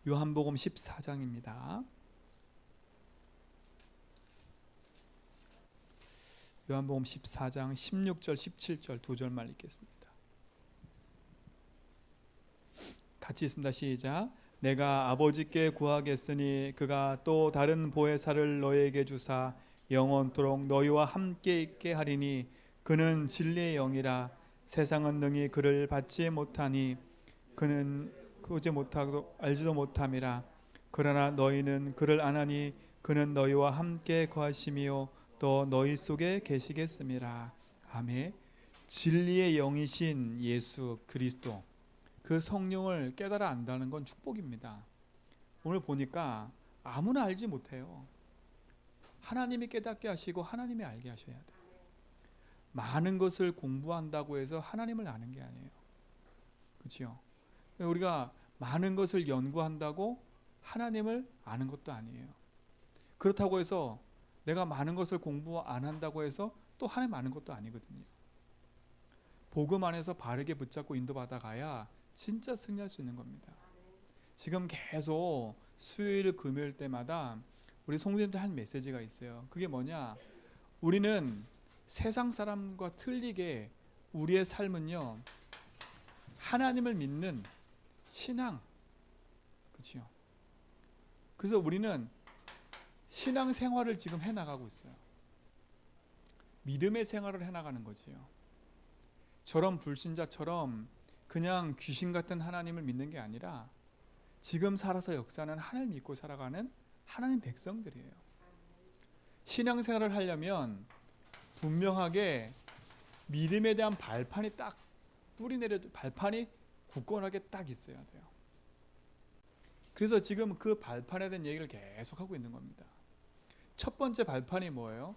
요한복음 14장입니다. 요한복음 14장 16절 17절 두 절만 읽겠습니다. 같이 있습니다. 시작. 내가 아버지께 구하겠으니 그가 또 다른 보혜사를 너희에게 주사 영원토록 너희와 함께 있게 하리니 그는 진리의 영이라. 세상은 능히 그를 받지 못하니 그는 보지 못하고 알지도 못함이라. 그러나 너희는 그를 아나니 그는 너희와 함께 거하심이요 또 너희 속에 계시겠음이라. 아멘. 진리의 영이신 예수 그리스도, 그 성령을 깨달아 안다는 건 축복입니다. 오늘 보니까 아무나 알지 못해요. 하나님이 깨닫게 하시고 하나님이 알게 하셔야 돼요. 많은 것을 공부한다고 해서 하나님을 아는 게 아니에요. 그렇죠? 우리가 많은 것을 연구한다고 하나님을 아는 것도 아니에요. 그렇다고 해서 내가 많은 것을 공부 안 한다고 해서 또 하나님 아는 것도 아니거든요. 복음 안에서 바르게 붙잡고 인도받아 가야 진짜 승리할 수 있는 겁니다. 지금 계속 수요일 금요일 때마다 우리 성도님들 한 메시지가 있어요. 그게 뭐냐? 우리는 세상 사람과 틀리게 우리의 삶은요, 하나님을 믿는 신앙, 그렇죠? 그래서 우리는 신앙 생활을 지금 해나가고 있어요. 믿음의 생활을 해나가는 거지요. 저런 불신자처럼 그냥 귀신 같은 하나님을 믿는 게 아니라 지금 살아서 역사하는 하나님 믿고 살아가는 하나님 백성들이에요. 신앙 생활을 하려면 분명하게 믿음에 대한 발판이 딱 뿌리 내려도 발판이 굳건하게 딱 있어야 돼요. 그래서 지금 그 발판에 대한 얘기를 계속 하고 있는 겁니다. 첫 번째 발판이 뭐예요?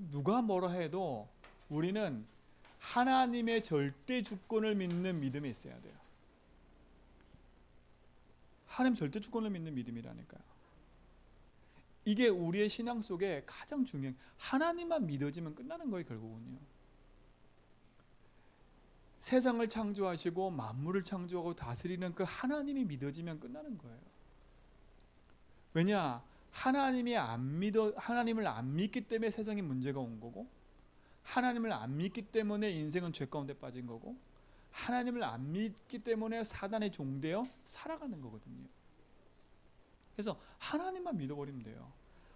누가 뭐라 해도 우리는 하나님의 절대 주권을 믿는 믿음이 있어야 돼요. 하나님 절대 주권을 믿는 믿음이라니까요. 이게 우리의 신앙 속에 가장 중요한, 하나님만 믿어지면 끝나는 거예요. 결국은요. 세상을 창조하시고 만물을 창조하고 다스리는 그 하나님이 믿어지면 끝나는 거예요. 왜냐? 하나님을 안 믿기 때문에 세상에 문제가 온 거고, 하나님을 안 믿기 때문에 인생은 죄 가운데 빠진 거고, 하나님을 안 믿기 때문에 사단의 종되어 살아가는 거거든요. 그래서 하나님만 믿어버리면 돼요.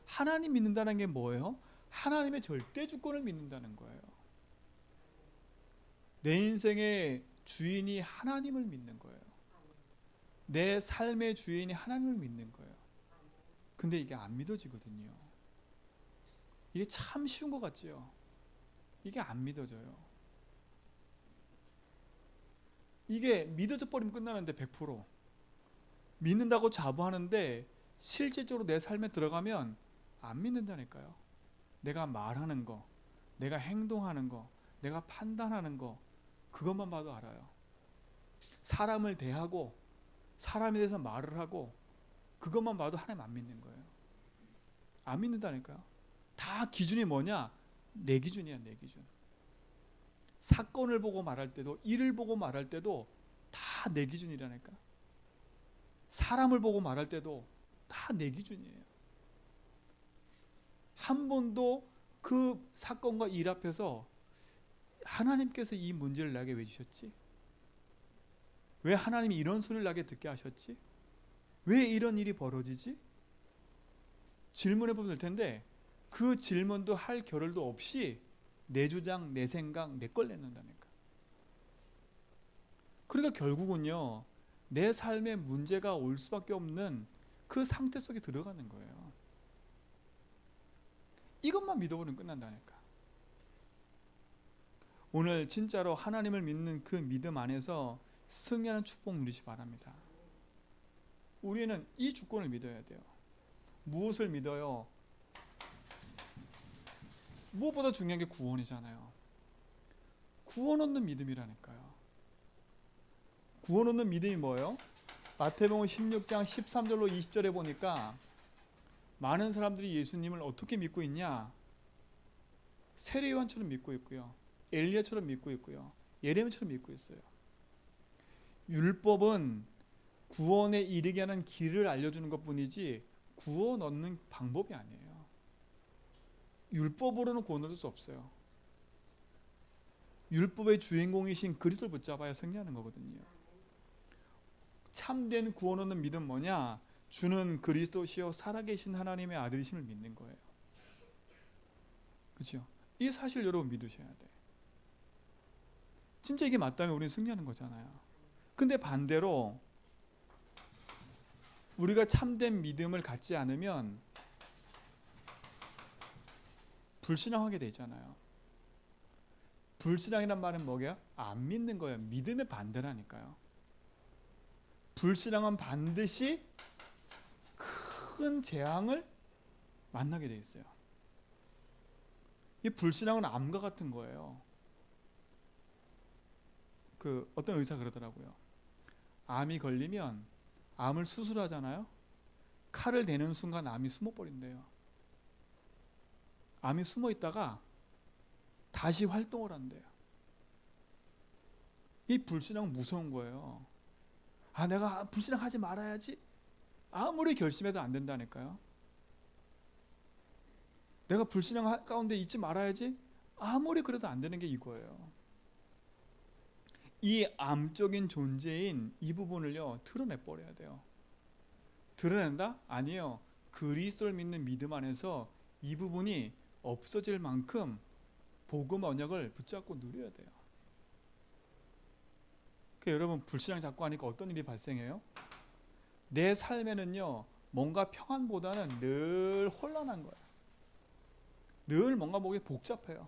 하나님 믿는다는 게 뭐예요? 하나님의 절대 주권을 믿는다는 거예요. 내 인생의 주인이 하나님을 믿는 거예요. 내 삶의 주인이 하나님을 믿는 거예요. 근데 이게 안 믿어지거든요. 이게 참 쉬운 것 같죠? 이게 안 믿어져요. 이게 믿어져 버리면 끝나는데 100% 믿는다고 자부하는데 실질적으로 내 삶에 들어가면 안 믿는다니까요. 내가 말하는 거, 내가 행동하는 거, 내가 판단하는 거, 그것만 봐도 알아요. 사람을 대하고 사람에 대해서 말을 하고 그것만 봐도 하나님 안 믿는 거예요. 안 믿는다니까요. 다 기준이 뭐냐? 내 기준이야, 내 기준. 사건을 보고 말할 때도, 일을 보고 말할 때도 다 내 기준이라니까. 사람을 보고 말할 때도 다 내 기준이에요. 한 번도 그 사건과 일 앞에서 하나님께서 이 문제를 나게 왜 주셨지? 왜 하나님이 이런 소리를 나게 듣게 하셨지? 왜 이런 일이 벌어지지? 질문해 보면 될 텐데 그 질문도 할 겨를도 없이 내 주장, 내 생각, 내 걸 내는다니까. 그러니까 결국은요, 내 삶에 문제가 올 수밖에 없는 그 상태 속에 들어가는 거예요. 이것만 믿어보면 끝난다니까. 오늘 진짜로 하나님을 믿는 그 믿음 안에서 승리하는 축복 누리시 바랍니다. 우리는 이 주권을 믿어야 돼요. 무엇을 믿어요? 무엇보다 중요한 게 구원이잖아요. 구원 얻는 믿음이라니까요. 구원 얻는 믿음이 뭐예요? 마태복음 16장 13절로 20절에 보니까 많은 사람들이 예수님을 어떻게 믿고 있냐? 세례요한처럼 믿고 있고요, 엘리야처럼 믿고 있고요, 예레미야처럼 믿고 있어요. 율법은 구원에 이르게 하는 길을 알려주는 것뿐이지 구원 얻는 방법이 아니에요. 율법으로는 구원 얻을 수 없어요. 율법의 주인공이신 그리스도를 붙잡아야 승리하는 거거든요. 참된 구원 얻는 믿음 뭐냐? 주는 그리스도시요 살아계신 하나님의 아들이심을 믿는 거예요. 그렇죠? 이 사실 여러분 믿으셔야 돼. 진짜 이게 맞다면 우리는 승리하는 거잖아요. 근데 반대로 우리가 참된 믿음을 갖지 않으면 불신앙하게 되잖아요. 불신앙이란 말은 뭐게요? 안 믿는 거예요. 믿음의 반대라니까요. 불신앙은 반드시 큰 재앙을 만나게 돼 있어요. 이 불신앙은 암과 같은 거예요. 어떤 의사 그러더라고요. 암이 걸리면 암을 수술하잖아요. 칼을 대는 순간 암이 숨어버린대요. 암이 숨어 있다가 다시 활동을 한대요. 이 불신앙은 무서운 거예요. 내가 불신앙하지 말아야지. 아무리 결심해도 안 된다니까요. 내가 불신앙 가운데 있지 말아야지. 아무리 그래도 안 되는 게 이거예요. 이 암적인 존재인 이 부분을요 드러내버려야 돼요. 드러낸다? 아니에요. 그리스도를 믿는 믿음 안에서 이 부분이 없어질 만큼 복음 언약을 붙잡고 누려야 돼요. 여러분 불신앙 잡고 하니까 어떤 일이 발생해요? 내 삶에는요 뭔가 평안보다는 늘 혼란한 거예요. 늘 뭔가 목이 복잡해요.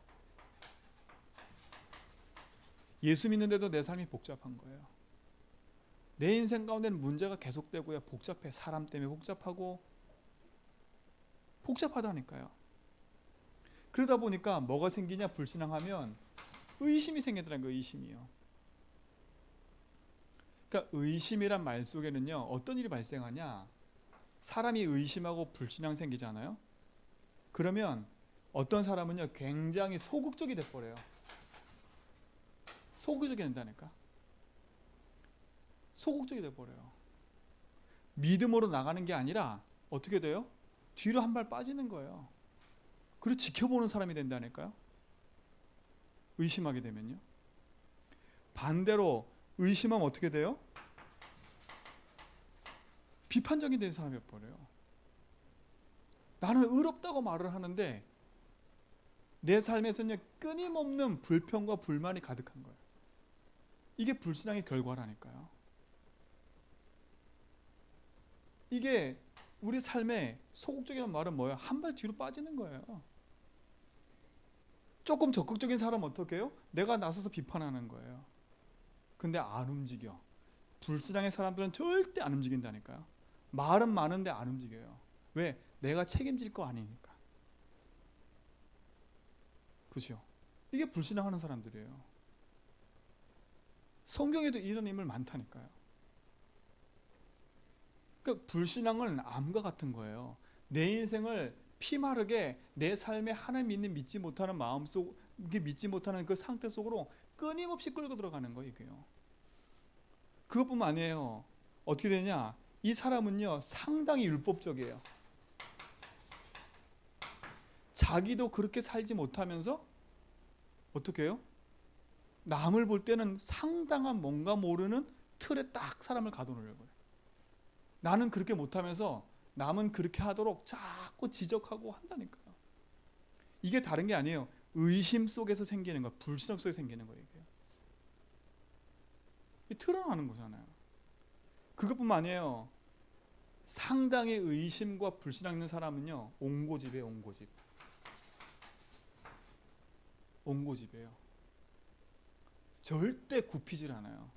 예수 믿는데도 내 삶이 복잡한 거예요. 내 인생 가운데는 문제가 계속되고요. 복잡해. 사람 때문에 복잡하고 복잡하다니까요. 그러다 보니까 뭐가 생기냐? 불신앙하면 의심이 생기더라는 거예요. 의심이요. 그러니까 의심이란 말 속에는요 어떤 일이 발생하냐? 사람이 의심하고 불신앙 생기잖아요. 그러면 어떤 사람은요 굉장히 소극적이 돼버려요. 소극적이 된다니까. 소극적이 돼버려요. 믿음으로 나가는 게 아니라 어떻게 돼요? 뒤로 한 발 빠지는 거예요. 그리고 지켜보는 사람이 된다니까요. 의심하게 되면요. 반대로 의심하면 어떻게 돼요? 비판적이 되는 사람이 되어버려요. 나는 의롭다고 말을 하는데 내 삶에서는 끊임없는 불평과 불만이 가득한 거예요. 이게 불신앙의 결과라니까요. 이게 우리 삶의 소극적이라는 말은 뭐예요? 한 발 뒤로 빠지는 거예요. 조금 적극적인 사람은 어떻게 해요? 내가 나서서 비판하는 거예요. 근데 안 움직여. 불신앙의 사람들은 절대 안 움직인다니까요. 말은 많은데 안 움직여요. 왜? 내가 책임질 거 아니니까. 그죠? 이게 불신앙하는 사람들이에요. 성경에도 이런 인물 많다니까요. 그러니까 불신앙은 암과 같은 거예요. 내 인생을 피마르게 내 삶에 하나님 믿지 못하는 마음속, 믿지 못하는 그 상태 속으로 끊임없이 끌고 들어가는 거예요. 이게요. 그것뿐만 아니에요. 어떻게 되냐? 이 사람은요 상당히 율법적이에요. 자기도 그렇게 살지 못하면서 어떻게 해요? 남을 볼 때는 상당한 뭔가 모르는 틀에 딱 사람을 가둬놓으려고 해요. 나는 그렇게 못하면서 남은 그렇게 하도록 자꾸 지적하고 한다니까요. 이게 다른 게 아니에요. 의심 속에서 생기는 거, 불신앙 속에서 생기는 거예요. 이게 드러나는 거잖아요. 그것뿐만 아니에요. 상당히 의심과 불신앙 있는 사람은요 옹고집이에요. 옹고집. 옹고집이에요. 절대 굽히질 않아요.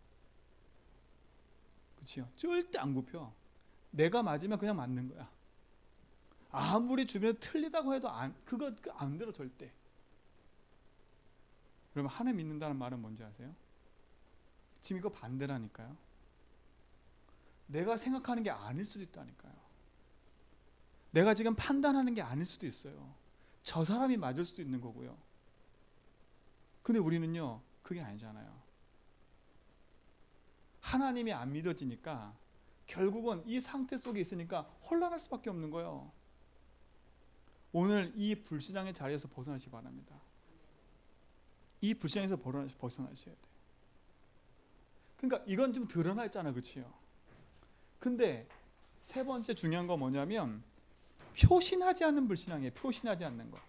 그렇죠? 절대 안 굽혀. 내가 맞으면 그냥 맞는 거야. 아무리 주변에 틀리다고 해도 그거 안 들어 절대. 그러면 하나님 믿는다는 말은 뭔지 아세요? 지금 이거 반대라니까요. 내가 생각하는 게 아닐 수도 있다니까요. 내가 지금 판단하는 게 아닐 수도 있어요. 저 사람이 맞을 수도 있는 거고요. 근데 우리는요 그게 아니잖아요. 하나님이 안 믿어지니까 결국은 이 상태 속에 있으니까 혼란할 수밖에 없는 거예요. 오늘 이 불신앙의 자리에서 벗어나시기 바랍니다. 이 불신앙에서 벗어나셔야 돼요. 그러니까 이건 좀 드러나 있잖아, 그렇지요? 근데 세 번째 중요한 건 뭐냐면 표신하지 않는 불신앙이에요. 표신하지 않는 거.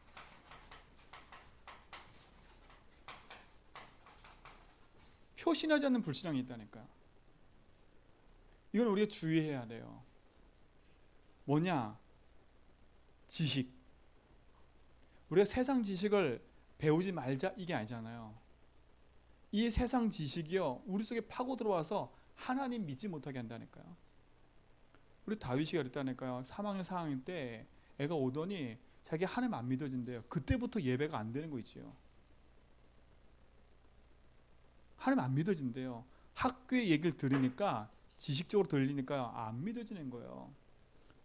표신하지 않는 불신앙이 있다니까요. 이건 우리가 주의해야 돼요. 뭐냐? 지식. 우리가 세상 지식을 배우지 말자 이게 아니잖아요. 이 세상 지식이요 우리 속에 파고 들어와서 하나님 믿지 못하게 한다니까요. 우리 다윗이 그랬다니까요. 3학년 4학년 때 애가 오더니 자기 하나님 안 믿어진대요. 그때부터 예배가 안 되는 거 있지요. 하나님 안 믿어진대요. 학교의 얘기를 들으니까 지식적으로 들리니까 안 믿어지는 거예요.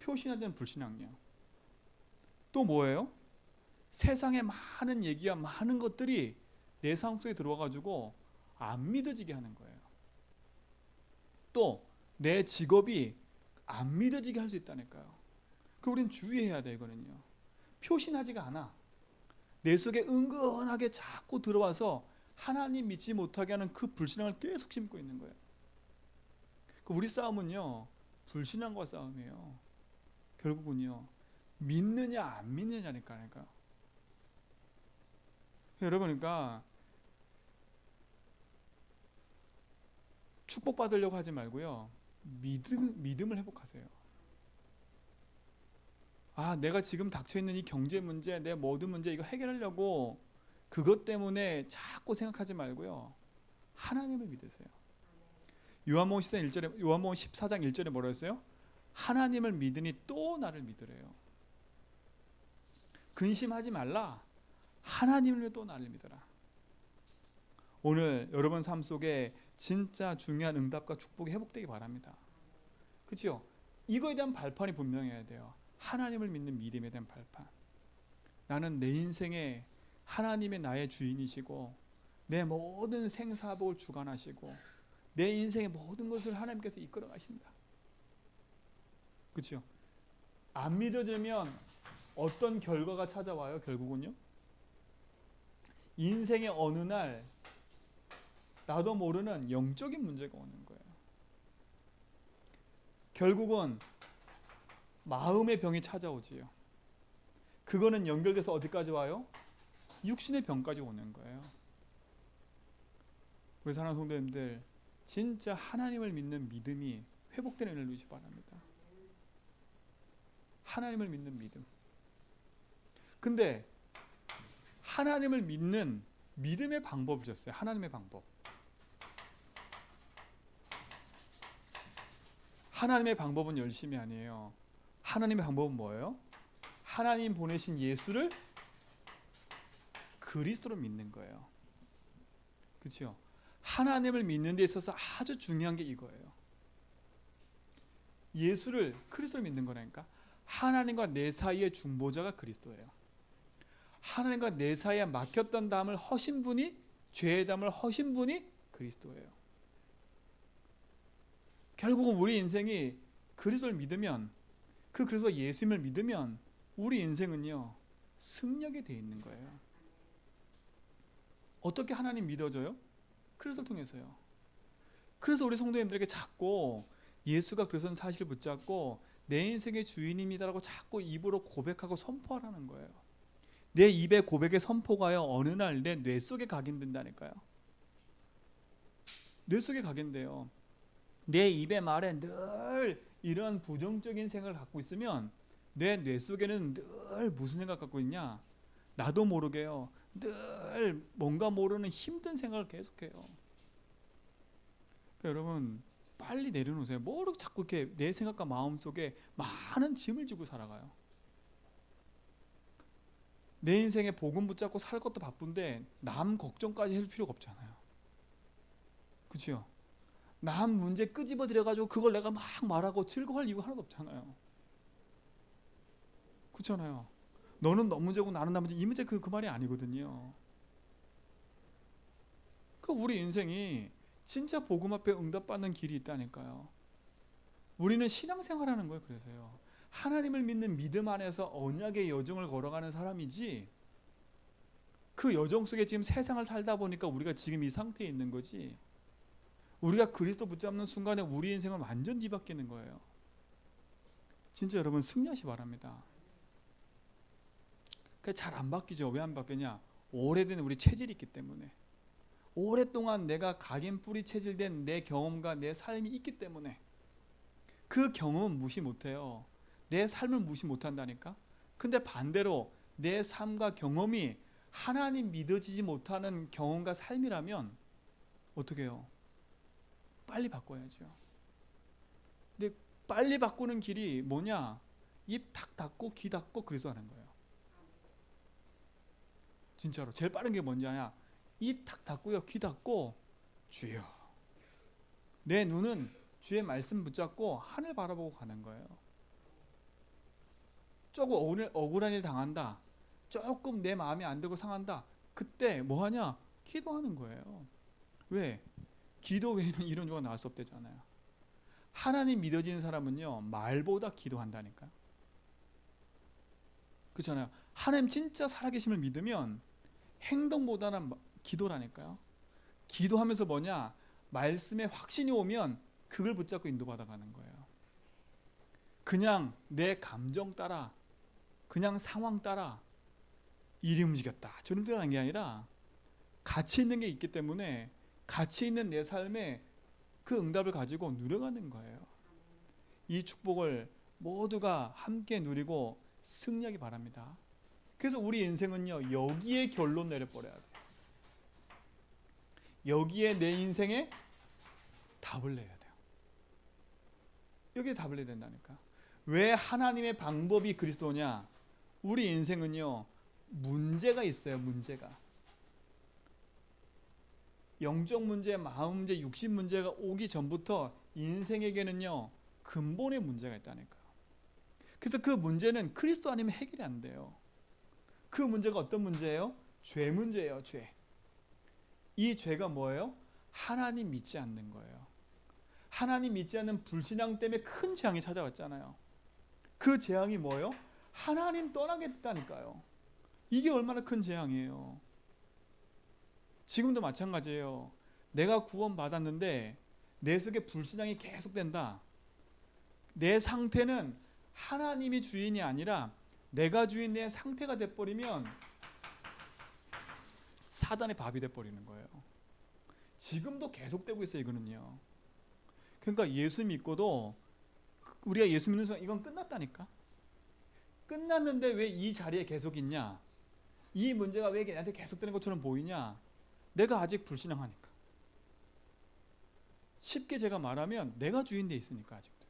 표신화된 불신앙이요. 또 뭐예요? 세상에 많은 얘기야 많은 것들이 내 삶 속에 들어와가지고 안 믿어지게 하는 거예요. 또 내 직업이 안 믿어지게 할 수 있다니까요. 그 우리는 주의해야 돼. 이거는요. 표신하지가 않아. 내 속에 은근하게 자꾸 들어와서 하나님 믿지 못하게 하는 그 불신앙을 계속 심고 있는 거예요. 우리 싸움은요 불신앙과 싸움이에요. 결국은요 믿느냐 안 믿느냐니까요. 여러분 그러니까 축복받으려고 하지 말고요 믿음을 회복하세요. 아 내가 지금 닥쳐있는 이 경제 문제 내 모든 문제 이거 해결하려고 그것 때문에 자꾸 생각하지 말고요 하나님을 믿으세요. 요한복음 14장 1절에 뭐라 했어요? 하나님을 믿으니 또 나를 믿으래요. 근심하지 말라. 하나님을 또 나를 믿어라. 오늘 여러분 삶 속에 진짜 중요한 응답과 축복이 회복되기 바랍니다. 그렇죠? 이거에 대한 발판이 분명해야 돼요. 하나님을 믿는 믿음에 대한 발판. 나는 내 인생에 하나님의 나의 주인이시고 내 모든 생사복을 주관하시고 내 인생의 모든 것을 하나님께서 이끌어 가신다. 그렇죠? 안 믿어지면 어떤 결과가 찾아와요? 결국은요. 인생의 어느 날 나도 모르는 영적인 문제가 오는 거예요. 결국은 마음의 병이 찾아오지요. 그거는 연결돼서 어디까지 와요? 육신의 병까지 오는 거예요. 우리 사랑하는 성도님들 진짜 하나님을 믿는 믿음이 회복되는 은혜를 누리시기 바랍니다. 하나님을 믿는 믿음. 근데 하나님을 믿는 믿음의 방법을 줬어요. 하나님의 방법. 하나님의 방법은 열심이 아니에요. 하나님의 방법은 뭐예요? 하나님 보내신 예수를 그리스도로 믿는 거예요. 그렇죠? 하나님을 믿는 데 있어서 아주 중요한 게 이거예요. 예수를 그리스도로 믿는 거라니까. 하나님과 내 사이의 중보자가 그리스도예요. 하나님과 내 사이에 막혔던 담을 허신 분이 죄의 담을 허신 분이 그리스도예요. 결국은 우리 인생이 그리스도를 믿으면 그 그리스도 예수님을 믿으면 우리 인생은요 승리하게 돼 있는 거예요. 어떻게 하나님 믿어져요? 그리스도를 통해서요. 그래서 우리 성도님들에게 자꾸 예수가 그리스도는 사실을 붙잡고 내 인생의 주인입니다라고 자꾸 입으로 고백하고 선포하라는 거예요. 내 입의 고백의 선포가요 어느 날 내 뇌 속에 각인된다니까요. 뇌 속에 각인돼요. 내 입의 말에 늘 이런 부정적인 생각을 갖고 있으면 내 뇌 속에는 늘 무슨 생각 갖고 있냐? 나도 모르게요. 늘 뭔가 모르는 힘든 생각을 계속해요. 그러니까 여러분 빨리 내려놓으세요. 뭐로 자꾸 이렇게 내 생각과 마음 속에 많은 짐을 지고 살아가요. 내 인생에 복음 붙잡고 살 것도 바쁜데 남 걱정까지 해줄 필요가 없잖아요. 그렇죠? 남 문제 끄집어 들여가지고 그걸 내가 막 말하고 즐거워할 이유가 하나도 없잖아요. 그렇잖아요. 너는 너 문제고 나는 나 문제 이 문제 그 말이 아니거든요. 그 우리 인생이 진짜 복음 앞에 응답받는 길이 있다니까요. 우리는 신앙생활하는 거예요. 그래서요. 하나님을 믿는 믿음 안에서 언약의 여정을 걸어가는 사람이지, 그 여정 속에 지금 세상을 살다 보니까 우리가 지금 이 상태에 있는 거지, 우리가 그리스도 붙잡는 순간에 우리 인생은 완전 뒤바뀌는 거예요. 진짜 여러분 승리하시 바랍니다. 잘 안 바뀌죠. 왜 안 바뀌냐? 오래된 우리 체질이 있기 때문에, 오랫동안 내가 각인 뿌리 체질된 내 경험과 내 삶이 있기 때문에 그 경험은 무시 못해요. 내 삶을 무시 못한다니까. 근데 반대로 내 삶과 경험이 하나님 믿어지지 못하는 경험과 삶이라면 어떻게 해요? 빨리 바꿔야죠. 근데 빨리 바꾸는 길이 뭐냐? 입 탁 닫고 귀 닫고 그리스도 하는 거예요. 진짜로 제일 빠른 게 뭔지 아냐? 입 탁 닫고요, 귀 닫고 주여, 내 눈은 주의 말씀 붙잡고 하늘 바라보고 가는 거예요. 조금 억울한 일 당한다, 조금 내 마음이 안 들고 상한다, 그때 뭐 하냐? 기도하는 거예요. 왜? 기도 외에는 이런 조가 나올 수 없대잖아요. 하나님 믿어지는 사람은요, 말보다 기도한다니까요. 그렇잖아요. 하나님 진짜 살아계심을 믿으면 행동보다는 기도라니까요. 기도하면서 뭐냐? 말씀에 확신이 오면 그걸 붙잡고 인도받아가는 거예요. 그냥 내 감정 따라, 그냥 상황 따라 일이 움직였다, 저런 뜻 하는 게 아니라 가치 있는 게 있기 때문에 가치 있는 내 삶에 그 응답을 가지고 누려가는 거예요. 이 축복을 모두가 함께 누리고 승리하기 바랍니다. 그래서 우리 인생은요, 여기에 결론 내려버려야 돼요. 여기에 내 인생에 답을 내야 돼요. 여기에 답을 내야 된다니까. 왜 하나님의 방법이 그리스도냐? 우리 인생은요, 문제가 있어요. 문제가. 영적 문제, 마음 문제, 육신 문제가 오기 전부터 인생에게는요, 근본의 문제가 있다니까요. 그래서 그 문제는 그리스도 아니면 해결이 안 돼요. 그 문제가 어떤 문제예요? 죄 문제예요. 죄. 이 죄가 뭐예요? 하나님 믿지 않는 거예요. 하나님 믿지 않는 불신앙 때문에 큰 재앙이 찾아왔잖아요. 그 재앙이 뭐예요? 하나님 떠나게 됐다니까요. 이게 얼마나 큰 재앙이에요. 지금도 마찬가지예요. 내가 구원 받았는데 내 속에 불신앙이 계속된다. 내 상태는 하나님이 주인이 아니라 내가 주인 내 상태가 돼버리면 사단의 밥이 돼버리는 거예요. 지금도 계속되고 있어요. 이거는요. 그러니까 예수 믿고도 우리가 예수 믿는 순간 이건 끝났다니까. 끝났는데 왜 이 자리에 계속 있냐? 이 문제가 왜 나한테 계속되는 것처럼 보이냐? 내가 아직 불신앙하니까. 쉽게 제가 말하면 내가 주인 돼 있으니까. 아직도요.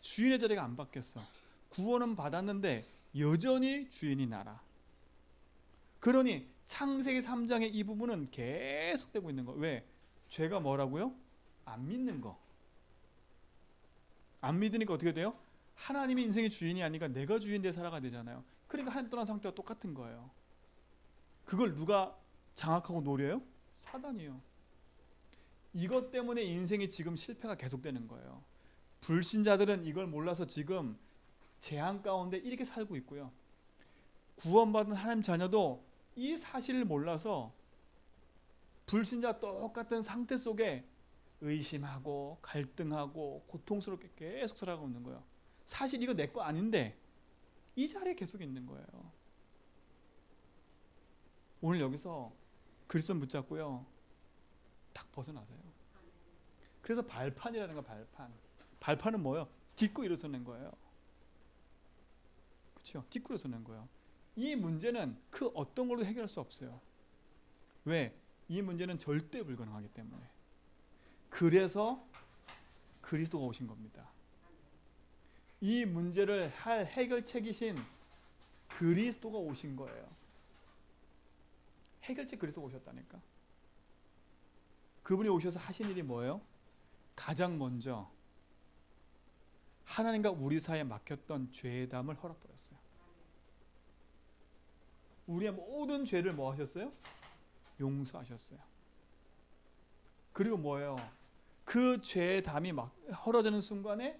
주인의 자리가 안 바뀌었어. 구원은 받았는데 여전히 주인이 나라. 그러니 창세기 3장의 이 부분은 계속되고 있는 거. 왜? 죄가 뭐라고요? 안 믿는 거. 안 믿으니까 어떻게 돼요? 하나님이 인생의 주인이 아니니까 내가 주인 돼 살아가야 되잖아요. 그러니까 하나님 떠난 상태와 똑같은 거예요. 그걸 누가 장악하고 노려요? 사단이요. 이것 때문에 인생이 지금 실패가 계속되는 거예요. 불신자들은 이걸 몰라서 지금 재앙 가운데 이렇게 살고 있고요. 구원받은 하나님 자녀도 이 사실을 몰라서 불신자 똑같은 상태 속에 의심하고 갈등하고 고통스럽게 계속 살아가고 있는 거예요. 사실 이거 내 거 아닌데 이 자리에 계속 있는 거예요. 오늘 여기서 그리스도 붙잡고요, 딱 벗어나세요. 그래서 발판이라는 거. 발판은 뭐예요? 딛고 일어서는 거예요. 그렇죠? 딛고 일어서는 거예요. 이 문제는 그 어떤 걸로 해결할 수 없어요. 왜? 이 문제는 절대 불가능하기 때문에. 그래서 그리스도가 오신 겁니다. 이 문제를 할 해결책이신 그리스도가 오신 거예요. 해결책 그리스도가 오셨다니까. 그분이 오셔서 하신 일이 뭐예요? 가장 먼저 하나님과 우리 사이에 막혔던 죄의 담을 헐어버렸어요. 우리의 모든 죄를 뭐 하셨어요? 용서하셨어요. 그리고 뭐예요? 그 죄의 담이 막 헐어지는 순간에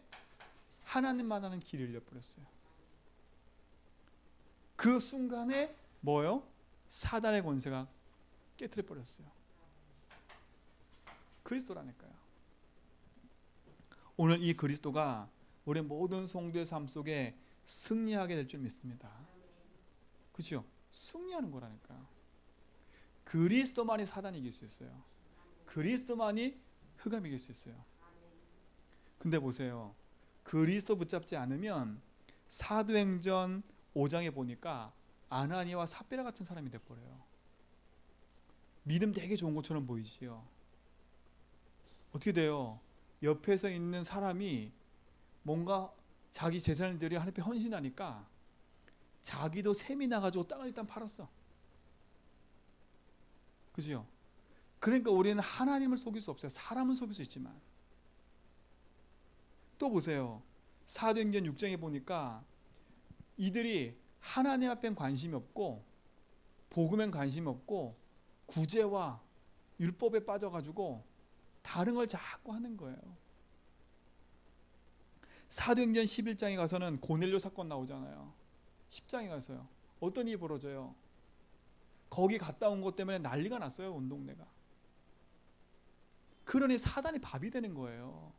하나님만 하는 길이 열려버렸어요. 그 순간에 뭐요? 사단의 권세가 깨트려 버렸어요. 그리스도라니까요. 오늘 이 그리스도가 우리 모든 성도의 삶 속에 승리하게 될 줄 믿습니다. 그렇죠? 승리하는 거라니까요. 그리스도만이 사단이 이길 수 있어요. 그리스도만이 흑암이 이길 수 있어요. 근데 보세요. 그리스도 붙잡지 않으면 사도행전 5장에 보니까 아나니와 삽비라 같은 사람이 돼버려요. 믿음 되게 좋은 것처럼 보이지요. 어떻게 돼요? 옆에서 있는 사람이 뭔가 자기 재산을 들여 하나님 앞에 헌신하니까 자기도 셈이 나가지고 땅을 일단 팔았어. 그죠? 그러니까 우리는 하나님을 속일 수 없어요. 사람은 속일 수 있지만. 또 보세요. 사도행전 6장에 보니까 이들이 하나님 앞엔 관심이 없고 복음엔 관심이 없고 구제와 율법에 빠져가지고 다른 걸 자꾸 하는 거예요. 사도행전 11장에 가서는 고넬료 사건 나오잖아요. 10장에 가서요. 어떤 일이 벌어져요? 거기 갔다 온 것 때문에 난리가 났어요. 온 동네가. 그러니 사단이 밥이 되는 거예요.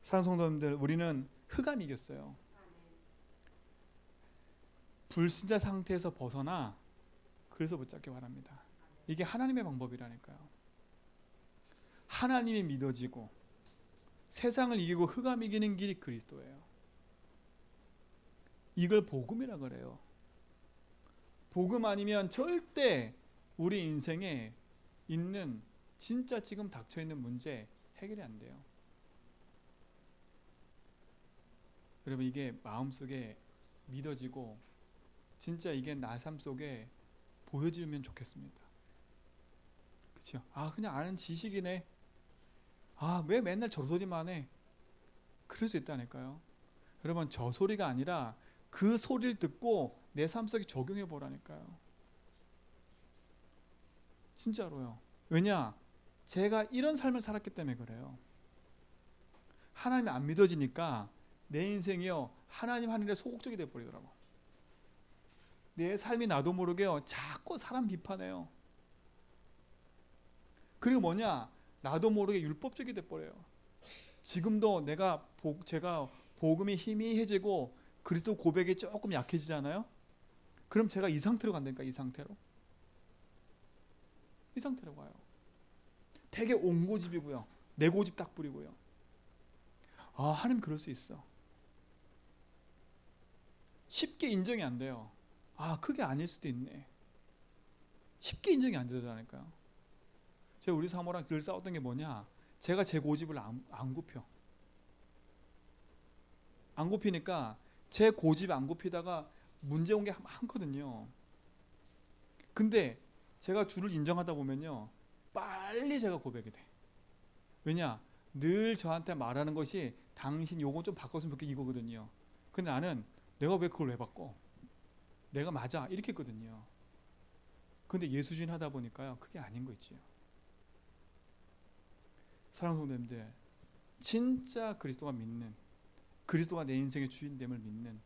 사랑하는 성도님들, 우리는 흑암이 이겼어요. 불신자 상태에서 벗어나 그래서 붙잡기 바랍니다. 이게 하나님의 방법이라니까요. 하나님이 믿어지고 세상을 이기고 흑암 이기는 길이 그리스도예요. 이걸 복음이라 그래요. 복음 아니면 절대 우리 인생에 있는 진짜 지금 닥쳐있는 문제 해결이 안 돼요. 여러분, 이게 마음속에 믿어지고 진짜 이게 나 삶 속에 보여지면 좋겠습니다. 그렇죠? 아, 그냥 아는 지식이네. 아, 왜 맨날 저 소리만 해? 그럴 수 있다니까요. 여러분, 저 소리가 아니라 그 소리를 듣고 내 삶 속에 적용해 보라니까요. 진짜로요. 왜냐? 제가 이런 삶을 살았기 때문에 그래요. 하나님이 안 믿어지니까 내 인생이요, 하나님 하늘에 소극적이 돼버리더라고. 내 삶이 나도 모르게요, 자꾸 사람 비판해요. 그리고 뭐냐? 나도 모르게 율법적이 돼버려요. 지금도 제가 복음이 희미해지고 그리스도 고백이 조금 약해지잖아요. 그럼 제가 이 상태로 간다니까. 이 상태로 가요. 되게 옹고집이고요, 내 고집 딱 부리고요. 아, 하나님 그럴 수 있어. 쉽게 인정이 안 돼요. 아, 그게 아닐 수도 있네. 쉽게 인정이 안 되더라니까요. 제가 우리 사모랑 늘 싸웠던 게 뭐냐? 제가 제 고집을 안 굽혀. 안 굽히니까 제 고집 안 굽히다가 문제 온 게 많거든요. 근데 제가 주를 인정하다 보면요, 빨리 제가 고백이 돼. 왜냐? 늘 저한테 말하는 것이 당신 요거 좀 바꿨으면 좋겠다 이거거든요. 근데 나는 내가 왜 그걸 왜 바꿔? 내가 맞아 이렇게 했거든요. 근데 예수주의 하다 보니까요, 그게 아닌 거 있지요. 사랑하는 성도님들, 진짜 그리스도가 믿는, 그리스도가 내 인생의 주인됨을 믿는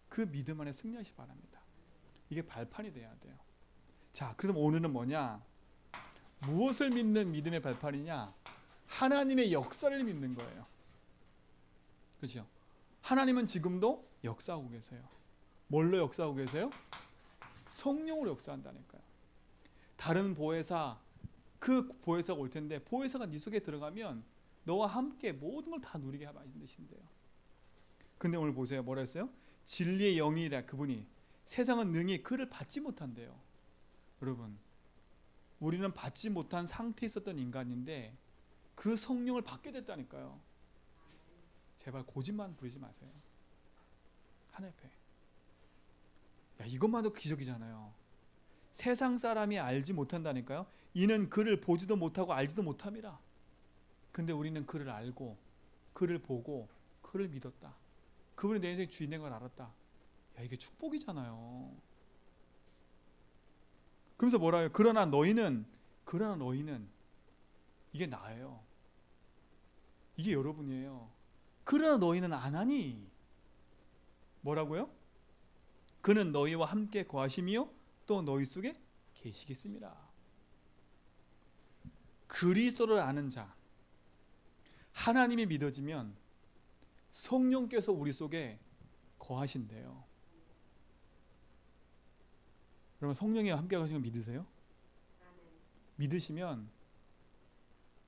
그 믿음 안에 승리하시 바랍니다. 이게 발판이 돼야 돼요. 자, 그럼 오늘은 뭐냐? 무엇을 믿는 믿음의 발판이냐? 하나님의 역사를 믿는 거예요. 그렇죠? 하나님은 지금도 역사하고 계세요. 뭘로 역사하고 계세요? 성령으로 역사한다니까요. 다른 보혜사, 그 보혜사가 올 텐데 보혜사가 네 속에 들어가면 너와 함께 모든 걸 다 누리게 만드신대요. 근데 오늘 보세요. 뭐라 했어요? 진리의 영이라 그분이 세상은 능히 그를 받지 못한대요. 여러분, 우리는 받지 못한 상태에 있었던 인간인데 그 성령을 받게 됐다니까요. 제발 고집만 부리지 마세요. 하나님 앞에. 야, 이것만도 기적이잖아요. 세상 사람이 알지 못한다니까요. 이는 그를 보지도 못하고 알지도 못함이라. 근데 우리는 그를 알고 그를 보고 그를 믿었다. 그분이 내 인생의 주인인 걸 알았다. 야, 이게 축복이잖아요. 그러면서 뭐라 해요? 그러나 너희는 이게 나예요. 이게 여러분이에요. 그러나 너희는 안 하니. 뭐라고요? 그는 너희와 함께 거하시며 또 너희 속에 계시겠습니다. 그리스도를 아는 자, 하나님이 믿어지면 성령께서 우리 속에 거하신대요. 여러분, 성령이 함께 가시는 거 믿으세요? 믿으시면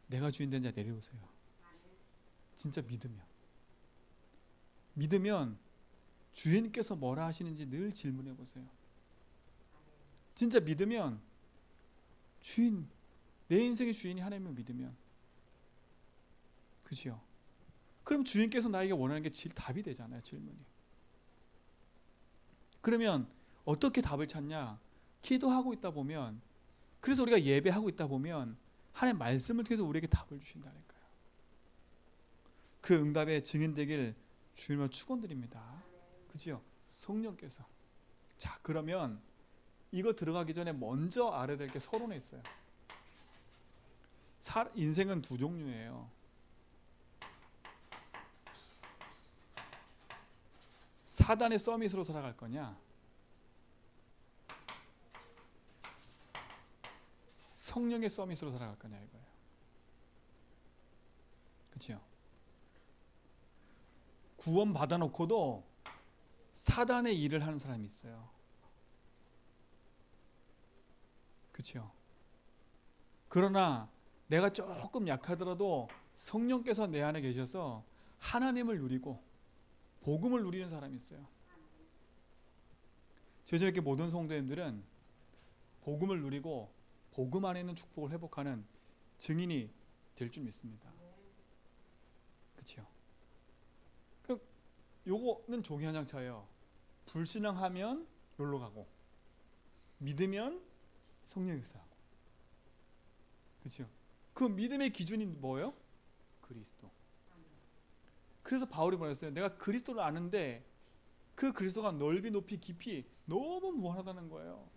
내가 주인 된 자 내려오세요. 진짜 믿으면 주인께서 뭐라 하시는지 늘 질문해 보세요. 진짜 믿으면 주인, 내 인생의 주인이 하나님을 믿으면, 그죠? 그럼 주인께서 나에게 원하는 게 답이 되잖아요. 질문이. 그러면 어떻게 답을 찾냐? 기도하고 있다 보면, 그래서 우리가 예배하고 있다 보면 하나님 말씀을 통해서 우리에게 답을 주신다니까요. 그 응답의 증인 되길 주님을 축원드립니다. 그죠? 성령께서. 자, 그러면 이거 들어가기 전에 먼저 알아야 될 게 서론에 있어요. 인생은 두 종류예요. 사단의 서밋으로 살아갈 거냐, 성령의 서밋으로 살아갈 거냐 이거예요. 그렇죠? 구원 받아놓고도 사단의 일을 하는 사람이 있어요. 그렇죠? 그러나 내가 조금 약하더라도 성령께서 내 안에 계셔서 하나님을 누리고 복음을 누리는 사람이 있어요. 저에게 모든 성도님들은 복음을 누리고 복음 안에 있는 축복을 회복하는 증인이 될 줄 믿습니다. 그렇죠? 요거는 종이 한 장 차예요. 불신앙하면 놀러 가고, 믿으면 성령 역사하고. 그렇죠? 그 믿음의 기준이 뭐예요? 그리스도. 그래서 바울이 말했어요. 내가 그리스도를 아는데 그 그리스도가 넓이 높이 깊이 너무 무한하다는 거예요.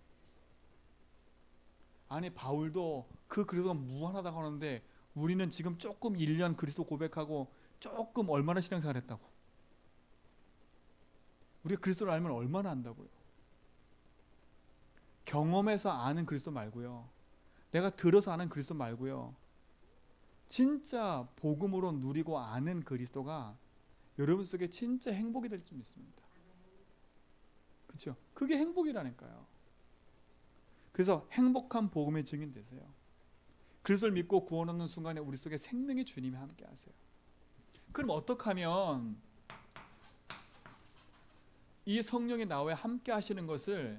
아니, 바울도 그 그리스도가 무한하다고 하는데 우리는 지금 조금 1년 그리스도 고백하고 조금 얼마나 신앙생활 했다고. 우리가 그리스도를 알면 얼마나 안다고요. 경험해서 아는 그리스도 말고요, 내가 들어서 아는 그리스도 말고요, 진짜 복음으로 누리고 아는 그리스도가 여러분 속에 진짜 행복이 될 줄 믿습니다. 그렇죠? 그게 행복이라니까요. 그래서 행복한 복음의 증인 되세요. 그리스도를 믿고 구원 얻는 순간에 우리 속에 생명의 주님이 함께 하세요. 그럼 어떻게 하면 이 성령이 나와 함께 하시는 것을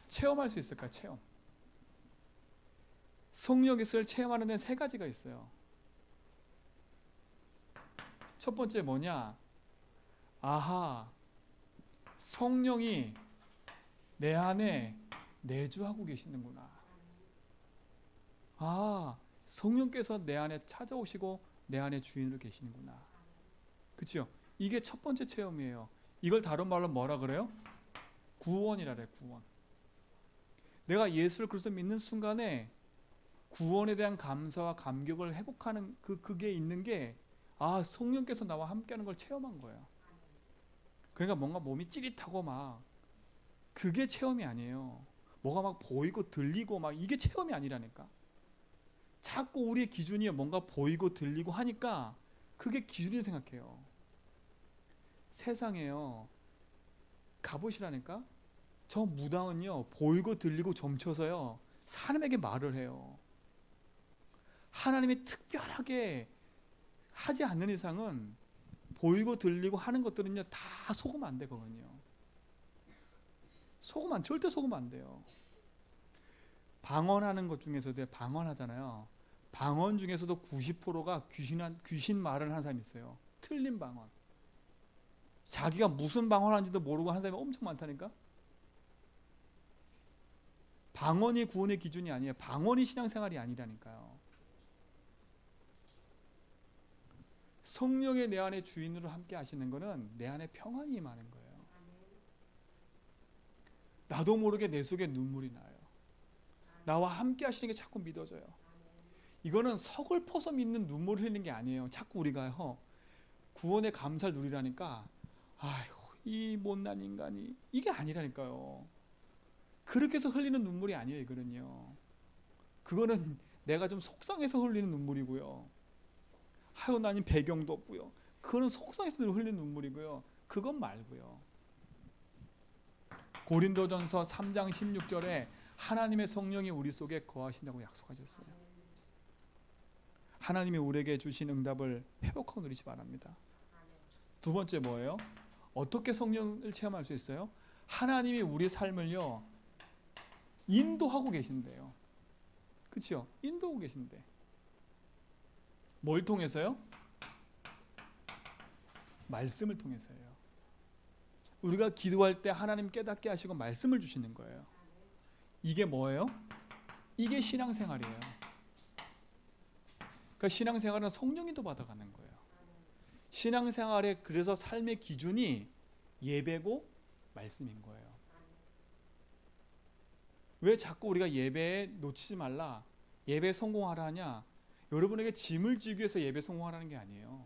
체험할 수 있을까? 체험. 성령의 것을 체험하는 데는 세 가지가 있어요. 첫 번째 뭐냐? 아하, 성령이 내 안에 내주하고 계시는구나. 아, 성령께서 내 안에 찾아오시고 내 안에 주인으로 계시는구나. 그렇죠? 이게 첫 번째 체험이에요. 이걸 다른 말로 뭐라 그래요? 구원이라 그래요. 구원. 내가 예수를 그리스도 믿는 순간에 구원에 대한 감사와 감격을 회복하는 그게 있는 게, 아, 성령께서 나와 함께하는 걸 체험한 거예요. 그러니까 뭔가 몸이 찌릿하고 막 그게 체험이 아니에요. 뭐가 막 보이고 들리고 막 이게 체험이 아니라니까. 자꾸 우리의 기준이 뭔가 보이고 들리고 하니까 그게 기준이 생각해요. 세상에요, 가보시라니까. 저 무당은요, 보이고 들리고 점쳐서요 사람에게 말을 해요. 하나님이 특별하게 하지 않는 이상은 보이고 들리고 하는 것들은요 다 속으면 안 되거든요. 절대 속으면 안 돼요. 방언하는 것 중에서도 방언하잖아요. 방언 중에서도 90%가 귀신 말을 하는 사람이 있어요. 틀린 방언. 자기가 무슨 방언하는지도 모르고 하는 사람이 엄청 많다니까. 방언이 구원의 기준이 아니에요. 방언이 신앙생활이 아니라니까요. 성령의 내 안에 주인으로 함께 하시는 것은 내 안에 평안이 임하는 거예요. 나도 모르게 내 속에 눈물이 나요. 나와 함께 하시는 게 자꾸 믿어져요. 이거는 서글퍼서 믿는 눈물을 흘리는 게 아니에요. 자꾸 우리가요 구원의 감사를 누리라니까 아이고 이 못난 인간이 이게 아니라니까요. 그렇게 해서 흘리는 눈물이 아니에요. 이거는요. 그거는 내가 좀 속상해서 흘리는 눈물이고요. 아유 나는 배경도 없고요. 그거는 속상해서 흘리는 눈물이고요. 그건 말고요. 고린도전서 3장 16절에 하나님의 성령이 우리 속에 거하신다고 약속하셨어요. 하나님이 우리에게 주신 응답을 회복하고 누리시 바랍니다. 두 번째 뭐예요? 어떻게 성령을 체험할 수 있어요? 하나님이 우리 삶을요 인도하고 계신대요. 그렇죠? 인도하고 계신대. 뭘 통해서요? 말씀을 통해서요. 우리가 기도할 때 하나님 깨닫게 하시고 말씀을 주시는 거예요. 이게 뭐예요? 이게 신앙생활이에요. 그러니까 신앙생활은 성령인도 받아가는 거예요. 신앙생활의 그래서 삶의 기준이 예배고 말씀인 거예요. 왜 자꾸 우리가 예배에 놓치지 말라, 예배에 성공하라 하냐? 여러분에게 짐을 지기 위해서 예배 성공하라는 게 아니에요.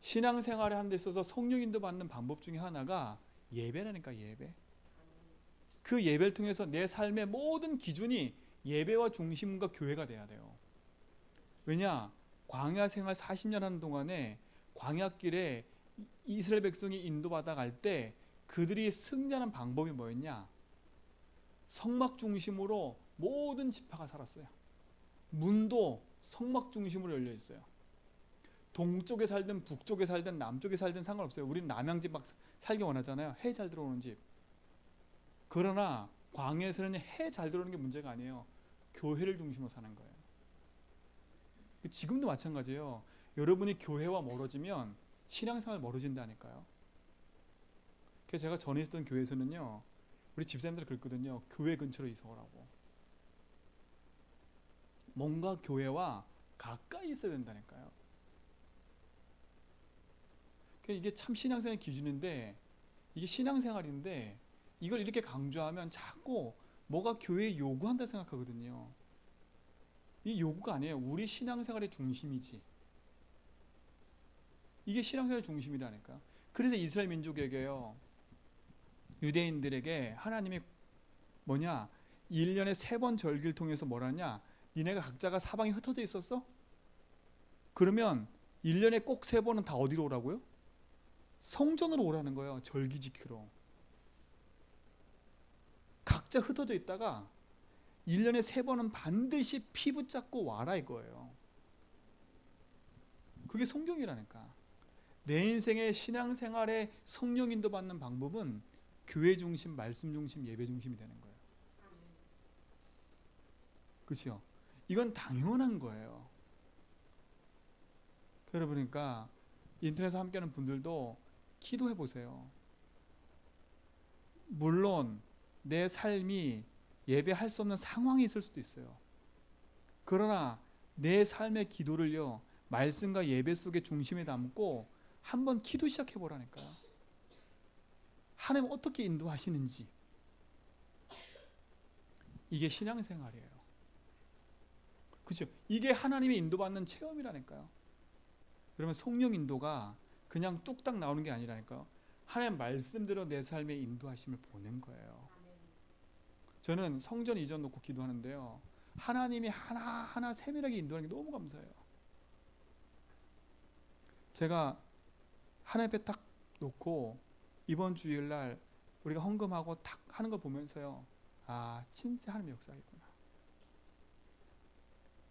신앙생활을 하는 데 있어서 성령인도 받는 방법 중에 하나가 예배라니까. 예배. 그 예배를 통해서 내 삶의 모든 기준이 예배와 중심과 교회가 돼야 돼요. 왜냐? 광야 생활 40년 하는 동안에 광야길에 이스라엘 백성이 인도받아 갈 때 그들이 승리하는 방법이 뭐였냐? 성막 중심으로 모든 지파가 살았어요. 문도 성막 중심으로 열려 있어요. 동쪽에 살든 북쪽에 살든 남쪽에 살든 상관없어요. 우리는 남양집 막 살기 원하잖아요. 해 잘 들어오는 집. 그러나 광야에서는 해 잘 들어오는 게 문제가 아니에요. 교회를 중심으로 사는 거예요. 지금도 마찬가지예요. 여러분이 교회와 멀어지면 신앙생활 멀어진다니까요. 그래서 제가 전에 있었던 교회에서는요, 우리 집사님들 그랬거든요. 교회 근처로 이사 오라고. 뭔가 교회와 가까이 있어야 된다니까요. 이게 참 신앙생활의 기준인데, 이게 신앙생활인데 이걸 이렇게 강조하면 자꾸 뭐가 교회에 요구한다 생각하거든요. 이 요구가 아니에요. 우리 신앙생활의 중심이지. 이게 신앙생활의 중심이라니까. 그래서 이스라엘 민족에게요, 유대인들에게 하나님이 뭐냐, 1년에 3번 절기를 통해서 뭐라냐, 니네가 각자가 사방에 흩어져 있었어? 그러면 1년에 꼭 3번은 다 어디로 오라고요? 성전으로 오라는 거예요. 절기 지키러. 각자 흩어져 있다가 1년에 3번은 반드시 피 붙잡고 와라 이거예요. 그게 성경이라니까. 내 인생의 신앙생활에 성령 인도 받는 방법은 교회 중심, 말씀 중심, 예배 중심이 되는 거예요. 그렇죠? 이건 당연한 거예요. 그러니까 인터넷에서 함께하는 분들도 기도해 보세요. 물론 내 삶이 예배할 수 없는 상황이 있을 수도 있어요. 그러나 내 삶의 기도를요, 말씀과 예배 속에 중심에 담고 한번 기도 시작해 보라니까요. 하나님 어떻게 인도하시는지. 이게 신앙생활이에요. 그렇죠? 이게 하나님의 인도받는 체험이라니까요. 그러면 성령 인도가 그냥 뚝딱 나오는 게 아니라니까요. 하나님 말씀대로 내 삶의 인도하심을 보는 거예요. 저는 성전 이전 놓고 기도하는데요, 하나님이 하나하나 세밀하게 인도하는 게 너무 감사해요. 제가 하나님 앞에 딱 놓고 이번 주일날 우리가 헌금하고 탁 하는 걸 보면서요, 아 진짜 하나님의 역사이구나.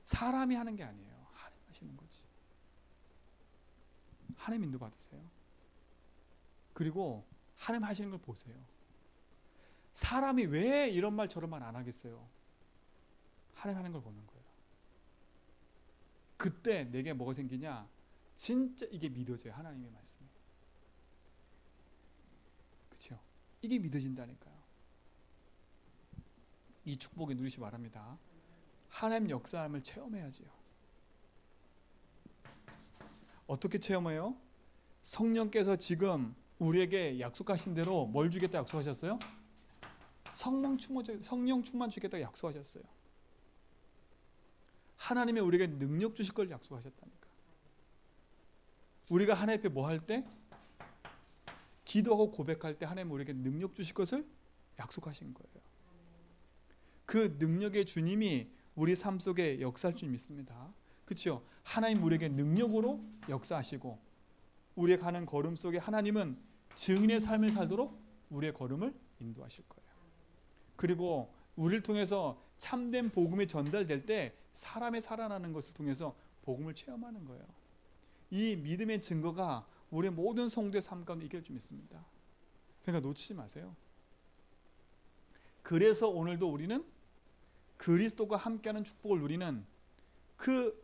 사람이 하는 게 아니에요. 하나님 하시는 거지. 하나님 인도 받으세요. 그리고 하나님 하시는 걸 보세요. 사람이 왜 이런 말 저런 말 안 하겠어요? 하나님 하는 걸 보는 거예요. 그때 내게 뭐가 생기냐? 진짜 이게 믿어져요. 하나님의 말씀이. 그렇죠? 이게 믿어진다니까요. 이 축복이 누리시 바랍니다. 하나님 역사함을 체험해야지요. 어떻게 체험해요? 성령께서 지금 우리에게 약속하신 대로 뭘 주겠다 약속하셨어요? 성령 충만 주겠다고 약속하셨어요. 하나님이 우리에게 능력 주실 걸 약속하셨다니까. 우리가 하나님 앞에 뭐 할 때? 기도하고 고백할 때 하나님 우리에게 능력 주실 것을 약속하신 거예요. 그 능력의 주님이 우리 삶 속에 역사할 줄 믿습니다. 그렇죠? 하나님 우리에게 능력으로 역사하시고 우리의 가는 걸음 속에 하나님은 증인의 삶을 살도록 우리의 걸음을 인도하실 거예요. 그리고 우리를 통해서 참된 복음이 전달될 때 사람의 살아나는 것을 통해서 복음을 체험하는 거예요. 이 믿음의 증거가 우리의 모든 성도의 삶 가운데 있길 줄 믿습니다. 그러니까 놓치지 마세요. 그래서 오늘도 우리는 그리스도가 함께하는 축복을 누리는 그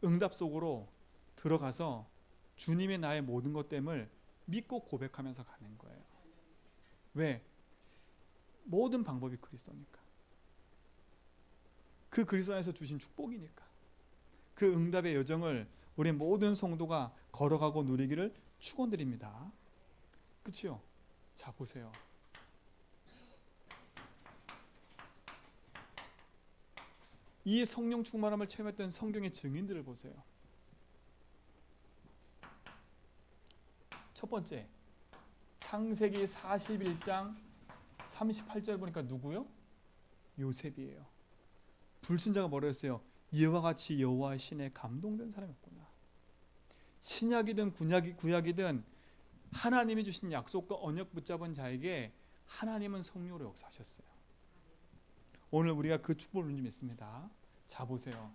응답 속으로 들어가서 주님의 나의 모든 것됨을 믿고 고백하면서 가는 거예요. 왜? 모든 방법이 그리스도니까. 그 그리스도 안에서 주신 축복이니까. 그 응답의 여정을 우리 모든 성도가 걸어가고 누리기를 축원드립니다. 그렇죠? 자, 보세요. 이 성령 충만함을 체험했던 성경의 증인들을 보세요. 첫 번째, 창세기 41장 38절 보니까 누구요? 요셉이에요. 불신자가 뭐라 했어요? 이와 같이 여호와의 신에 감동된 사람이었구나. 신약이든 구약이든 하나님이 주신 약속과 언약 붙잡은 자에게 하나님은 성령으로 역사하셨어요. 오늘 우리가 그 축복을 누리고 있습니다. 자, 보세요.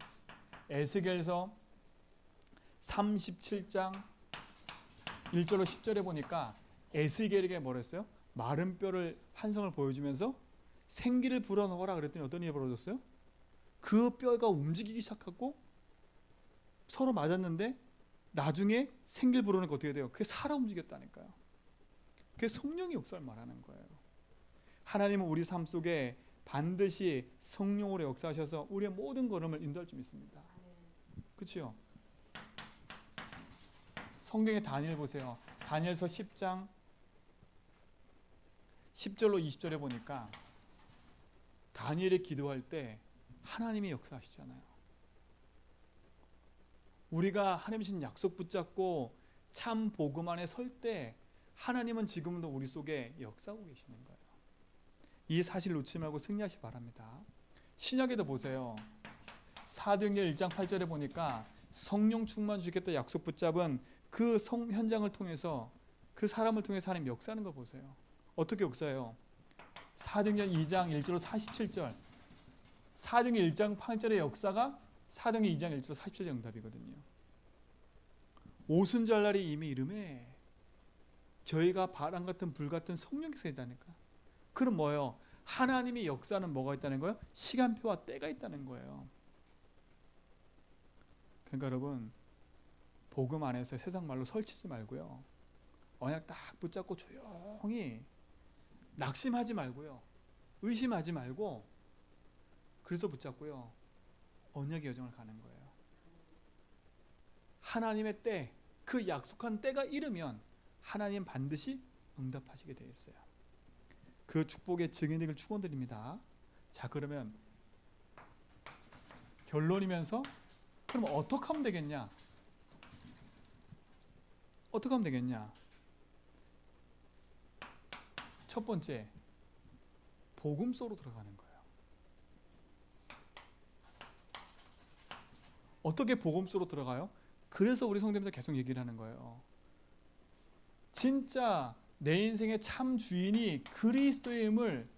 에스겔서 37장 1절로 10절에 보니까 에스겔에게 뭐라 했어요? 마른 뼈를 한성을 보여주면서 생기를 불어넣어라 그랬더니 어떤 일이 벌어졌어요? 그 뼈가 움직이기 시작하고 서로 맞았는데 나중에 생기를 불어넣으니까 어떻게 돼요? 그게 살아 움직였다니까요. 그게 성령의 역사를 말하는 거예요. 하나님은 우리 삶 속에 반드시 성령으로 역사하셔서 우리의 모든 걸음을 인도할 줄 믿습니다. 그렇죠? 성경의 다니엘 보세요. 다니엘서 10장 10절로 20절에 보니까 다니엘이 기도할 때 하나님이 역사하시잖아요. 우리가 하나님 신 약속 붙잡고 참 복음 안에 설 때 하나님은 지금도 우리 속에 역사하고 계시는 거예요. 이 사실 놓치지 말고 승리하시기 바랍니다. 신약에도 보세요. 사도행전 1장 8절에 보니까 성령 충만 주겠다 약속 붙잡은 그 현장을 통해서 그 사람을 통해서 하나님 역사하는 거 보세요. 어떻게 역사해요? 사도행전 2장 1절로 47절. 사도행전 1장 8절의 역사가 사도행전 2장 1절로 47절의 응답이거든요. 오순절날이 이미 이름에 저희가 바람 같은 불 같은 성령께서 있다니까. 그럼 뭐예요? 하나님이 역사는 뭐가 있다는 거예요? 시간표와 때가 있다는 거예요. 그러니까 여러분, 복음 안에서 세상 말로 설치지 말고요. 언약 딱 붙잡고 조용히 낙심하지 말고요. 의심하지 말고 그래서 붙잡고요. 언약의 여정을 가는 거예요. 하나님의 때, 그 약속한 때가 이르면 하나님 반드시 응답하시게 되어 있어요. 그 축복의 증인되길 축원드립니다. 자, 그러면 결론이면서 그럼 어떻게 하면 되겠냐? 어떻게 하면 되겠냐? 첫 번째, 복음 속으로 들어가는 거예요. 어떻게 복음 속으로 들어가요? 그래서 우리 성도님들 계속 얘기를 하는 거예요. 진짜 내 인생의 참 주인이 그리스도의 힘을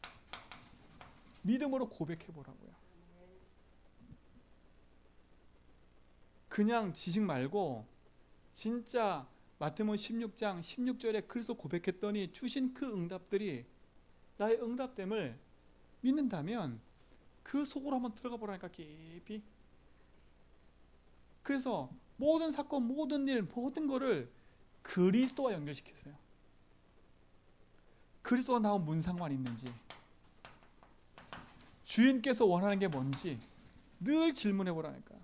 믿음으로 고백해 보라고요. 그냥 지식 말고 진짜 마태복음 16장 16절에 그리스도 고백했더니 주신 그 응답들이 나의 응답됨을 믿는다면 그 속으로 한번 들어가 보라니까, 깊이. 그래서 모든 사건, 모든 일, 모든 거를 그리스도와 연결시켰어요. 그리스도와 나와 무슨 상관이 있는지, 주인께서 원하는 게 뭔지 늘 질문해 보라니까.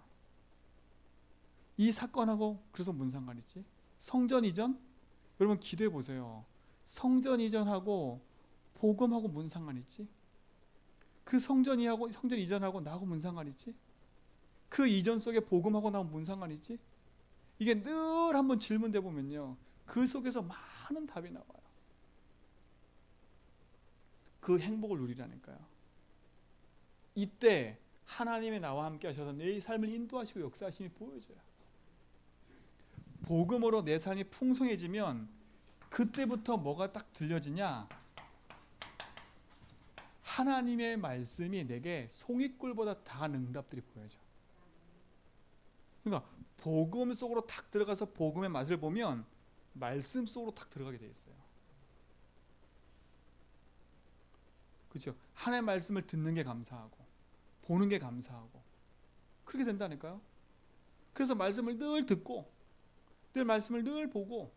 이 사건하고 그래서 무슨 상관이 있지? 성전 이전? 여러분 기도해 보세요. 성전 이전하고 복음하고 무슨 상관이 있지? 그 성전 이전하고 나하고 무슨 상관이 있지? 그 이전 속에 복음하고 나면 뭔 상관이지? 이게 늘 한번 질문돼 보면요, 그 속에서 많은 답이 나와요. 그 행복을 누리라니까요. 이때 하나님이 나와 함께 하셔서 내 삶을 인도하시고 역사하심이 보여져요. 복음으로 내 삶이 풍성해지면 그때부터 뭐가 딱 들려지냐? 하나님의 말씀이 내게 송이꿀보다 다한 응답들이 보여져. 그러니까 복음 속으로 탁 들어가서 복음의 맛을 보면 말씀 속으로 탁 들어가게 돼 있어요. 그렇죠? 하나님의 말씀을 듣는 게 감사하고 보는 게 감사하고 그렇게 된다니까요. 그래서 말씀을 늘 듣고 늘 말씀을 늘 보고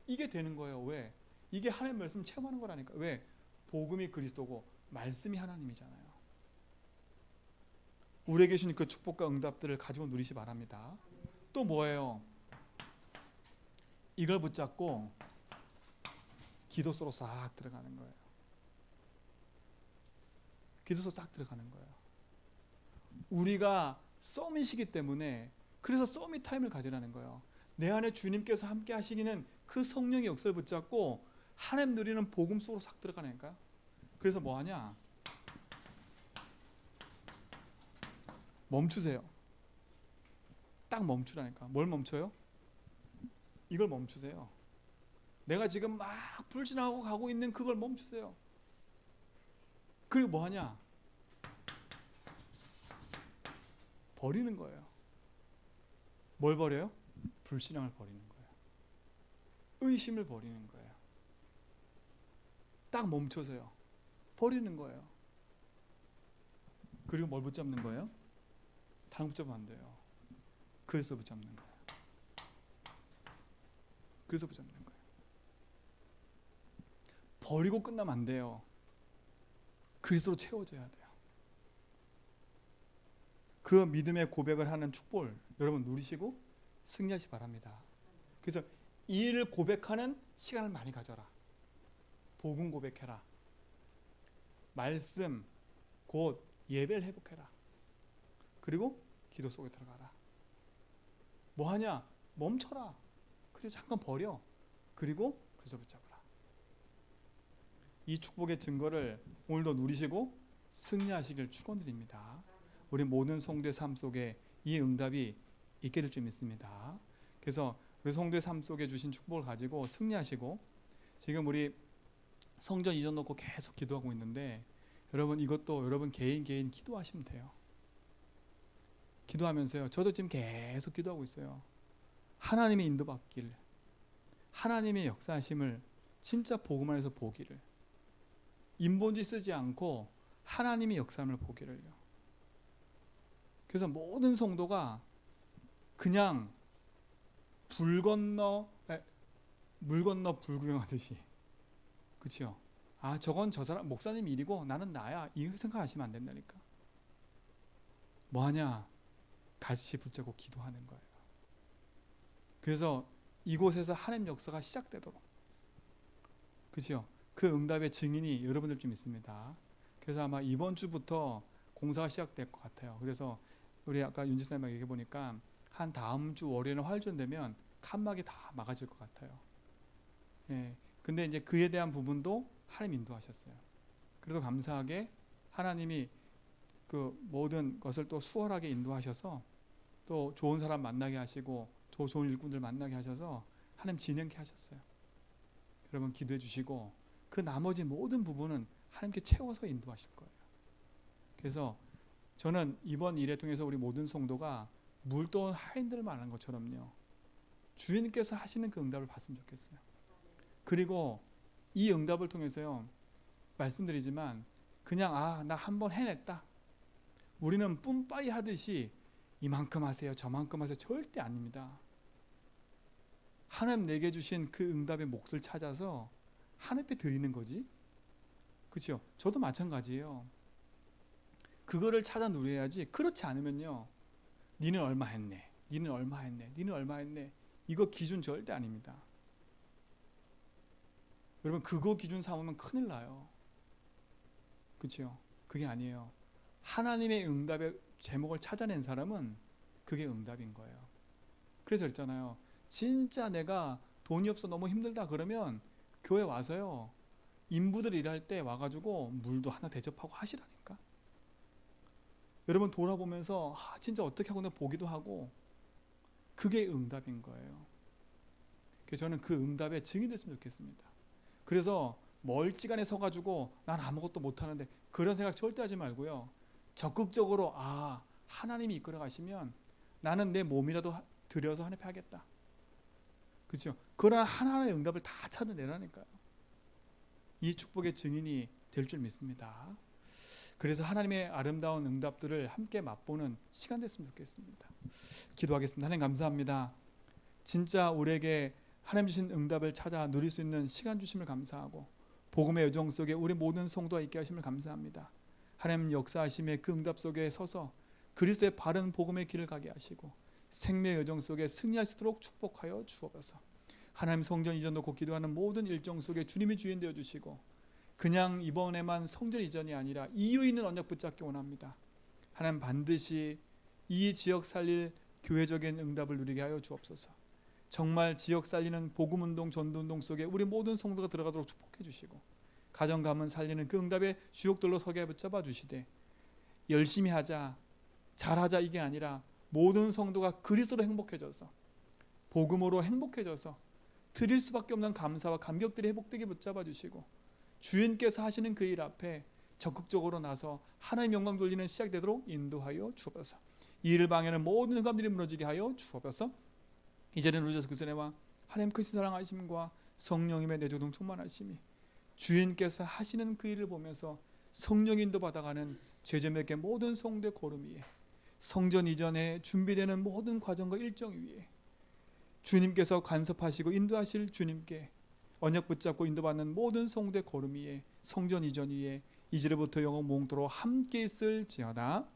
이게 되는 거예요. 왜? 이게 하나님의 말씀을 체험하는 거라니까. 왜? 복음이 그리스도고 말씀이 하나님이잖아요. 우리에게 주신 그 축복과 응답들을 가지고 누리시 바랍니다. 또 뭐예요? 이걸 붙잡고 기도 속으로 싹 들어가는 거예요. 기도 속으로 싹 들어가는 거예요. 우리가 서밋이기 때문에 그래서 서밋 타임을 가지라는 거예요. 내 안에 주님께서 함께 하시기는 그 성령의 역사를 붙잡고 하나님 누리는 복음 속으로 싹 들어가니까. 그래서 뭐 하냐? 멈추세요. 딱 멈추라니까. 뭘 멈춰요? 이걸 멈추세요. 내가 지금 막 불신하고 가고 있는 그걸 멈추세요. 그리고 뭐 하냐? 버리는 거예요. 뭘 버려요? 불신앙을 버리는 거예요. 의심을 버리는 거예요. 딱 멈춰서요. 버리는 거예요. 그리고 뭘 붙잡는 거예요? 다른 붙잡으면 안 돼요. 그래서 붙잡는 거예요. 그래서 붙잡는 거예요. 버리고 끝나면 안 돼요. 그리스도로 채워져야 돼요. 그 믿음의 고백을 하는 축복을 여러분 누리시고 승리하시 바랍니다. 그래서 이 일을 고백하는 시간을 많이 가져라. 복음 고백해라. 말씀 곧 예배를 회복해라. 그리고 기도 속에 들어가라. 뭐 하냐? 멈춰라. 그리고 잠깐 버려. 그리고 그래서 붙잡아라. 이 축복의 증거를 오늘도 누리시고 승리하시길 축원드립니다. 우리 모든 성도의 삶 속에 이 응답이 있게 될 줄 믿습니다. 그래서 우리 성도의 삶 속에 주신 축복을 가지고 승리하시고, 지금 우리 성전 이전 놓고 계속 기도하고 있는데 여러분 이것도 여러분 개인 기도하시면 돼요. 기도하면서요. 저도 지금 계속 기도하고 있어요. 하나님의 인도받기를, 하나님의 역사하심을 진짜 복음 안에서 보기를, 인본주의 쓰지 않고 하나님의 역사함을 보기를요. 그래서 모든 성도가 그냥 물 건너 불구경하듯이, 그렇죠? 아, 저건 저 사람 목사님 일이고 나는 나야, 이렇게 생각하시면 안 된다니까. 뭐하냐? 같이 붙잡고 기도하는 거예요. 그래서 이곳에서 하나님 역사가 시작되도록, 그렇죠? 그 응답의 증인이 여러분들 좀 있습니다. 그래서 아마 이번 주부터 공사가 시작될 것 같아요. 그래서 우리 아까 윤 집사님 얘기해 보니까 한 다음 주 월요일에 활전되면 칸막이 다 막아질 것 같아요. 예. 근데 이제 그에 대한 부분도 하나님 인도하셨어요. 그래도 감사하게 하나님이 그 모든 것을 또 수월하게 인도하셔서 또 좋은 사람 만나게 하시고 또 좋은 일꾼들 만나게 하셔서 하나님 진행케 하셨어요. 여러분 기도해 주시고 그 나머지 모든 부분은 하나님께 채워서 인도하실 거예요. 그래서 저는 이번 일을 통해서 우리 모든 성도가 물도원 하인들 말하는 것처럼요, 주인께서 하시는 그 응답을 받으면 좋겠어요. 그리고 이 응답을 통해서요, 말씀드리지만 그냥 나 한번 해냈다, 우리는 뿜빠이 하듯이 이만큼 하세요 저만큼 하세요, 절대 아닙니다. 하나님 내게 주신 그 응답의 몫을 찾아서 하나님께 드리는 거지. 그렇죠? 저도 마찬가지예요. 그거를 찾아 누려야지. 그렇지 않으면요, 니는 얼마 했네, 니는 얼마 했네, 니는 얼마 했네, 이거 기준 절대 아닙니다. 여러분 그거 기준 삼으면 큰일 나요. 그렇죠? 그게 아니에요. 하나님의 응답의 제목을 찾아낸 사람은 그게 응답인 거예요. 그래서 그랬잖아요. 진짜 내가 돈이 없어 너무 힘들다 그러면 교회 와서요, 인부들 일할 때 와가지고 물도 하나 대접하고 하시라니까. 여러분 돌아보면서 진짜 어떻게 하고 내가 보기도 하고, 그게 응답인 거예요. 그래서 저는 그 응답에 증인 됐으면 좋겠습니다. 그래서 멀찌감에 서가지고 난 아무것도 못하는데 그런 생각 절대 하지 말고요, 적극적으로 하나님이 이끌어 가시면 나는 내 몸이라도 들여서 하나님 앞에 하겠다. 그렇죠? 그런 하나하나의 응답을 다 찾아내라니까요. 이 축복의 증인이 될 줄 믿습니다. 그래서 하나님의 아름다운 응답들을 함께 맛보는 시간 됐으면 좋겠습니다. 기도하겠습니다. 하나님 감사합니다. 진짜 우리에게 하나님 주신 응답을 찾아 누릴 수 있는 시간 주심을 감사하고, 복음의 여정 속에 우리 모든 성도가 있게 하심을 감사합니다. 하나님 역사하심의 그 응답 속에 서서 그리스도의 바른 복음의 길을 가게 하시고 생명의 여정 속에 승리할 수 있도록 축복하여 주옵소서. 하나님 성전 이전도 곧 기도하는 모든 일정 속에 주님이 주인 되어 주시고, 그냥 이번에만 성전 이전이 아니라 이유 있는 언약 붙잡기 원합니다. 하나님 반드시 이 지역 살릴 교회적인 응답을 누리게 하여 주옵소서. 정말 지역 살리는 복음운동, 전도운동 속에 우리 모든 성도가 들어가도록 축복해 주시고, 가정 가문 살리는 그 응답의 주역들로 서게 붙잡아 주시되, 열심히 하자, 잘하자 이게 아니라 모든 성도가 그리스도로 행복해져서, 복음으로 행복해져서 드릴 수밖에 없는 감사와 감격들이 회복되게 붙잡아 주시고, 주인께서 하시는 그 일 앞에 적극적으로 나서 하나님 영광 돌리는 시작되도록 인도하여 주옵소서. 이 일을 방해하는 모든 흑암들이 무너지게 하여 주옵소서. 이제는 우리 예수 그리스도의 왕 하나님 크신 사랑하심과 성령님의 내조동 충만하심이 주인께서 하시는 그 일을 보면서 성령 인도 받아가는 죄점에게 모든 성도의 걸음 위에, 성전 이전에 준비되는 모든 과정과 일정 위에 주님께서 간섭하시고 인도하실 주님께 언약 붙잡고 인도받는 모든 성도의 걸음 위에, 성전 이전 위에 이제부터 영원 몽도로 함께 있을지어다.